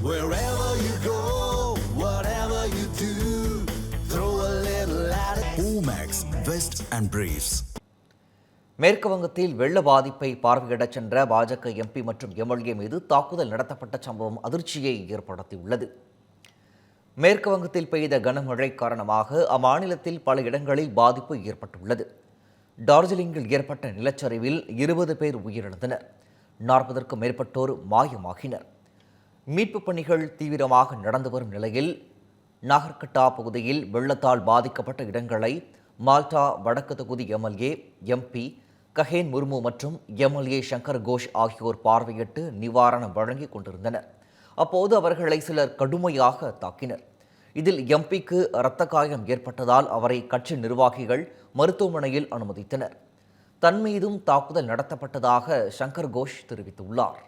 Wherever you go, whatever you do, throw a little at it. Omax, Vest and Briefs. மேற்கு வங்கத்தில் வெள்ள பாதிப்பை பார்வையிடச் சென்ற பாஜக எம்பி மற்றும் எம்எல்ஏ மீது தாக்குதல் நடத்தப்பட்ட சம்பவம் அதிர்ச்சியை ஏற்படுத்தியுள்ளது. மேற்கு வங்கத்தில் பெய்த கனமழை காரணமாக அம்மாநிலத்தில் பல இடங்களில் பாதிப்பு ஏற்பட்டுள்ளது. டார்ஜிலிங்கில் ஏற்பட்ட நிலச்சரிவில் 20 பேர் உயிரிழந்தனர். 40க்கும் மேற்பட்டோர் மாயமாகினர். மீட்புப் பணிகள் தீவிரமாக நடந்து வரும் நிலையில் நாகர்கட்டா பகுதியில் வெள்ளத்தால் பாதிக்கப்பட்ட இடங்களை மால்டா வடக்கு தொகுதி எம்எல்ஏ எம்பி கஹேன் முர்மு மற்றும் எம்எல்ஏ சங்கர் கோஷ் ஆகியோர் பார்வையிட்டு நிவாரணம் வழங்கிக் கொண்டிருந்தனர். அப்போது அவர்களை சிலர் கடுமையாக தாக்கினர். இதில் எம்பிக்கு இரத்த காயம் ஏற்பட்டதால் அவரை கட்சி நிர்வாகிகள் மருத்துவமனையில் அனுமதித்தனர். தன் மீதும் தாக்குதல் நடத்தப்பட்டதாக சங்கர் கோஷ் தெரிவித்துள்ளார்.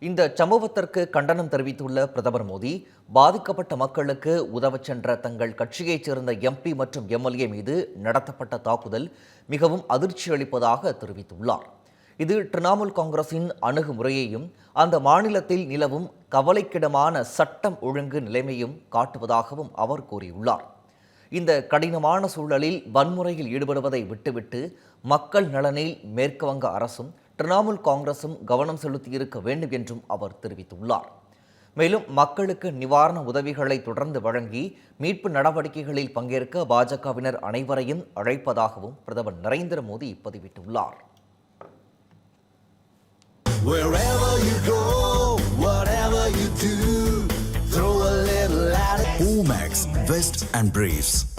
இந்த சம்பவத்திற்கு கண்டனம் தெரிவித்துள்ள பிரதமர் மோடி, பாதிக்கப்பட்ட மக்களுக்கு உதவச் சென்ற தங்கள் கட்சியைச் சேர்ந்த எம்பி மற்றும் எம்எல்ஏ மீது நடத்தப்பட்ட தாக்குதல் மிகவும் அதிர்ச்சி அளிப்பதாக தெரிவித்துள்ளார். இது திரிணாமுல் காங்கிரசின் அணுகுமுறையையும் அந்த மாநிலத்தில் நிலவும் கவலைக்கிடமான சட்டம் ஒழுங்கு நிலைமையும் காட்டுவதாகவும் அவர் கூறியுள்ளார். இந்த கடினமான சூழலில் வன்முறையில் ஈடுபடுவதை விட்டுவிட்டு மக்கள் நலனில் மேற்கு வங்க அரசும் திரிணாமுல் காங்கிரசும் கவனம் செலுத்தியிருக்க வேண்டும் என்றும் அவர் தெரிவித்துள்ளார். மேலும் மக்களுக்கு நிவாரண உதவிகளை தொடர்ந்து வழங்கி மீட்பு நடவடிக்கைகளில் பங்கேற்க பாஜகவினர் அனைவரையும் அழைப்பதாகவும் பிரதமர் நரேந்திர மோடி பதிவிட்டுள்ளார். Wherever you go, whatever you do, throw a little at it. Omax, Vest and Briefs.